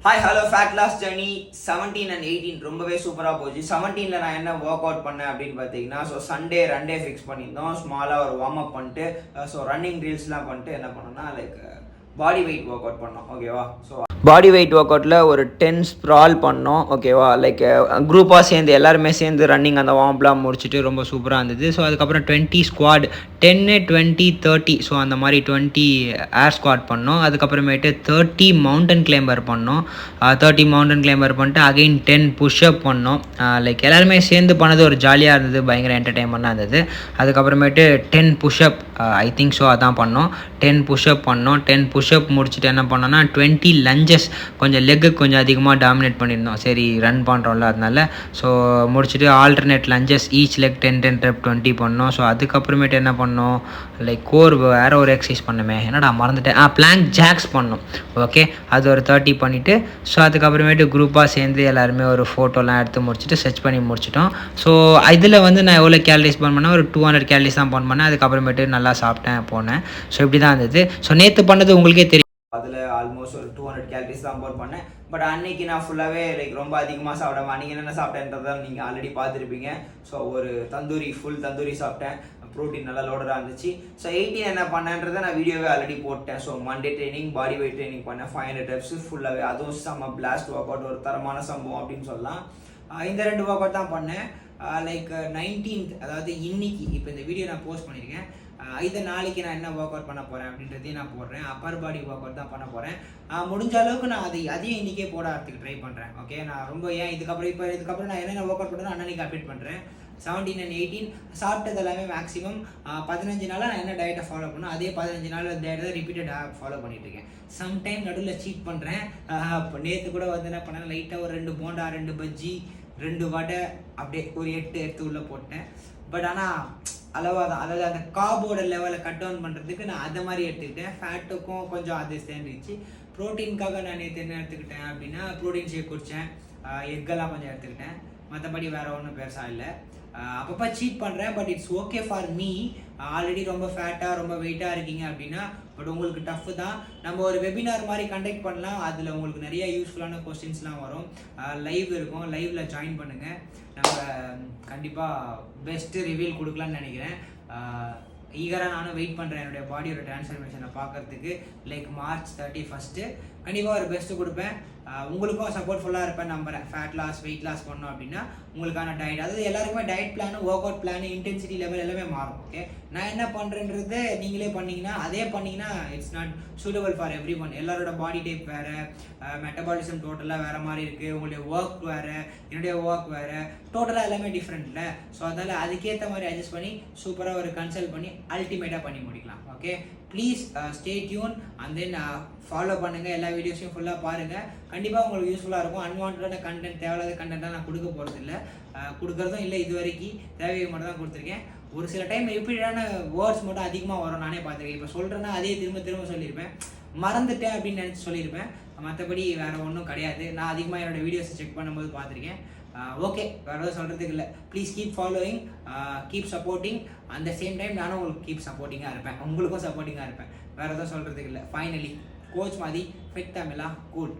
Hi hello fat loss journey 17 and 18 ரொம்பவே சூப்பராக போச்சு. 17ல் நான் என்ன ஒர்க் அவுட் பண்ணேன் அப்படின்னு பார்த்தீங்கன்னா, ஸோ சண்டே ரன் டே ஃபிக்ஸ் பண்ணியிருந்தோம். ஸ்மாலாக ஒரு வார்ம் அப் பண்ணிட்டு ஸோ ரன்னிங் ட்ரில்ஸ்லாம் பண்ணிட்டு என்ன பண்ணோம்னா like body weight work out பண்ணோம். ஓகேவா? ஸோ பாடி வெயிட் ஒர்க் அவுட்டில் ஒரு 10 ஸ்ப்ரால் பண்ணோம். ஓகேவா? லைக் குரூப்பாக சேர்ந்து எல்லாருமே சேர்ந்து ரன்னிங் அந்த வார்ம்லாம் முடிச்சுட்டு ரொம்ப சூப்பராக இருந்தது. ஸோ அதுக்கப்புறம் 20 ஸ்குவாட் 10 20 30 ஸோ அந்த மாதிரி 20 ஏர் ஸ்குவாட் பண்ணோம். அதுக்கப்புறமேட்டு 30 மவுண்டன் கிளைம்பர் பண்ணோம். 30 மவுண்டன் கிளைம்பர் பண்ணிட்டு அகெயின் 10 புஷ்அப் பண்ணோம். லைக் எல்லாருமே சேர்ந்து பண்ணது ஒரு ஜாலியாக இருந்தது, பயங்கர என்டர்டைன்மெண்ட்டாக இருந்தது. அதுக்கப்புறமேட்டு 10 புஷ்அப் ஐ திங்க் ஸோ அதான் பண்ணோம். 10 புஷ்அப் பண்ணோம். 10 புஷ்அப் முடிச்சுட்டு என்ன பண்ணோன்னா 20 லஞ்சஸ் கொஞ்சம் லெக்கு கொஞ்சம் அதிகமாக டாமினேட் பண்ணியிருந்தோம். சரி ரன் பண்ணுறோம்ல அதனால. ஸோ முடிச்சுட்டு alternate lunges each leg 10 rep 20 பண்ணோம். ஸோ அதுக்கப்புறமேட்டு என்ன பண்ணோம், லைக் கோர் வேறு ஒரு எக்ஸசைஸ் பண்ணோமே, என்னடா மறந்துட்டேன், பிளாங்க் ஜாக்ஸ் பண்ணோம். ஓகே, அது ஒரு 30 பண்ணிவிட்டு ஸோ அதுக்கப்புறமேட்டு குரூப்பாக சேர்ந்து எல்லாருமே ஒரு ஃபோட்டோலாம் எடுத்து முடிச்சுட்டு ஸ்ட்ரெச் பண்ணி முடிச்சிட்டோம். ஸோ இதில் வந்து நான் எவ்வளோ கேலரிஸ் பர்ன் பண்ணேன், ஒரு 200 கேலரிஸ் தான் பர்ன் பண்ணேன். அதுக்கப்புறமேட்டு நல்லா சாப்பிட்டேன் போனேன். ஸோ இப்படி தான் இருந்தது. ஸோ நேற்று பண்ணது உங்களுக்கே தெரியும், அதில் ஆல்மோஸ்ட் ஒரு 200 கேலரிஸ் தான் பர்ன் பண்ணேன். பட் அன்னைக்கு நான் ஃபுல்லாகவே லைக் ரொம்ப அதிகமாக சாப்பிடாம, அன்றைக்கி என்னென்ன சாப்பிட்டேன்றதான் நீங்கள் ஆல்ரெடி பார்த்துருப்பீங்க. ஸோ ஒரு ஃபுல் தந்தூரி சாப்பிட்டேன். ப்ரோட்டீன் நல்லா லோடராக இருந்துச்சு. ஸோ 18 என்ன பண்ணேன்றதை நான் வீடியோவே ஆல்ரெடி போட்டேன். So Monday training body weight training பண்ணேன் 500 reps ஃபுல்லாகவே. அதுவும் செம்ம பிளாஸ்ட் ஒர்க் அவுட், ஒரு தரமான சம்பவம் அப்படின்னு சொல்லலாம். இந்த 2 ஒர்க் அவுட் தான் பண்ணேன். லைக் 19th அதாவது இன்னைக்கு இப்போ இந்த வீடியோ நான் போஸ்ட் பண்ணியிருக்கேன். இதை நாளைக்கு நான் என்ன ஒர்க் அவுட் பண்ண போகிறேன் அப்படின்றதையும் நான் போடுறேன். அப்பர் பாடி ஒர்க் அவுட் தான் பண்ண போகிறேன். முடிஞ்ச அளவுக்கு நான் அதையும் இன்றைக்கே போடுறதுக்கு ட்ரை பண்ணுறேன். ஓகே, நான் ரொம்ப இதுக்கப்புறம் நான் என்னென்ன ஒர்க் அவுட் பண்ணுறேன் அன்னைக்கு அப்டேட் பண்ணுறேன். 17 and 18 சாப்பிட்டது எல்லாமே மேக்ஸிமம் 15 நாளாக நான் என்ன டயட்டை ஃபாலோ பண்ணேன் அதே 15 நாள் டயட்டை தான் ரிப்பீட்டடாக ஃபாலோ பண்ணிட்டு இருக்கேன். சம்டைம் நடுவில் சீட் பண்ணுறேன். இப்போ நேற்று கூட வந்து என்ன பண்ணேன், லைட்டாக ஒரு 2 போண்டா 2 பஜ்ஜி 2 வடை அப்படியே ஒரு 8 எடுத்து உள்ளே போட்டேன். பட் ஆனால் அளவாக தான், அதாவது அந்த கார்போட லெவலை கட் டவுன் பண்ணுறதுக்கு நான் அதை மாதிரி எடுத்துக்கிட்டேன். ஃபேட்டுக்கும் கொஞ்சம் அது சேர்ந்துச்சு. ப்ரோட்டீனுக்காக நான் நேற்று என்ன எடுத்துக்கிட்டேன் அப்படின்னா ப்ரோட்டீன் ஷேக் குடித்தேன், எக்கெல்லாம் கொஞ்சம் எடுத்துக்கிட்டேன். மற்றபடி வேறு ஒன்றும் பெருசாக இல்லை. அப்பப்போ சீட் பண்ணுறேன், but it's okay for me. Already ரொம்ப ஃபேட்டாக ரொம்ப வெயிட்டாக இருக்கீங்க அப்படின்னா பட் உங்களுக்கு டஃப்பு தான். நம்ம ஒரு வெபினார் மாதிரி கண்டக்ட் பண்ணலாம். அதில் உங்களுக்கு நிறைய யூஸ்ஃபுல்லான கொஸ்டின்ஸ்லாம் வரும். லைவ் இருக்கும், லைவில் ஜாயின் பண்ணுங்கள். நம்ம கண்டிப்பாக பெஸ்ட்டு ரிவீல் கொடுக்கலான்னு நினைக்கிறேன். ஈகராக நானும் வெயிட் பண்ணுறேன் என்னுடைய பாடியோட டிரான்ஸ்ஃபர்மேஷனை பார்க்கறதுக்கு. லைக் March 31 கண்டிப்பாக ஒரு பெஸ்ட்டு கொடுப்பேன். உங்களுக்கும் சப்போர்ட்ஃபுல்லாக இருப்பேன் நம்புகிறேன். ஃபேட் லாஸ் வெயிட் லாஸ் பண்ணோம் அப்படின்னா உங்களுக்கான டயட், அதாவது எல்லாருக்குமே diet plan work out plan intensity level எல்லாமே மாறும். ஓகே, நான் என்ன பண்ணுறேன்றது நீங்களே பண்ணிங்கன்னா it's not suitable for every one. எல்லாரோட பாடி டைப் வேறு, மெட்டபாலிசம் டோட்டலாக வேறு மாதிரி இருக்குது, உங்களுடைய ஒர்க் வேறு, என்னுடைய ஒர்க் வேறு, டோட்டலாக எல்லாமே டிஃப்ரெண்ட் இல்லை. ஸோ அதனால் அதுக்கேற்ற மாதிரி அட்ஜஸ்ட் பண்ணி சூப்பராக ஒரு கன்சல்ட் பண்ணி அல்டிமேட்டாக பண்ணி முடிக்கலாம். Okay, please stay tune and then follow பண்ணுங்கள். எல்லா வீடியோஸையும் ஃபுல்லாக பாருங்கள். கண்டிப்பாக உங்களுக்கு யூஸ்ஃபுல்லாக இருக்கும். அன்வான்டான கண்டென்ட், தேவையில்லாத கண்டென்ட்டாக நான் கொடுக்க போகிறது இல்லை, கொடுக்குறதும் இல்லை. இது வரைக்கும் தேவையை மட்டும் தான் கொடுத்துருக்கேன். ஒரு சில டைம் ரிப்பீட்டடான வேர்ட்ஸ் மட்டும் அதிகமாக வரும், நானே பார்த்துருக்கேன். இப்போ சொல்கிறேன்னா அதே திரும்ப சொல்லியிருப்பேன், மறந்துட்டேன் அப்படின்னு நினச்சி சொல்லியிருப்பேன். மற்றபடி வேறு ஒன்றும் கிடையாது. நான் அதிகமாக என்னோடய வீடியோஸை செக் பண்ணும்போது பார்த்துருக்கேன். ஓகே, வேறு எதுவும் சொல்கிறதுக்கு இல்லை. Please keep following, keep supporting. அந்த சேம் டைம் நானும் உங்களுக்கு கீப் சப்போர்ட்டிங்காக இருப்பேன், உங்களுக்கும் சப்போர்ட்டிங்காக இருப்பேன். வேறு எதுவும் சொல்கிறதுக்கு இல்லை. ஃபைனலி கோச் மாதிரி ஃபிட் தமிழா கூல்.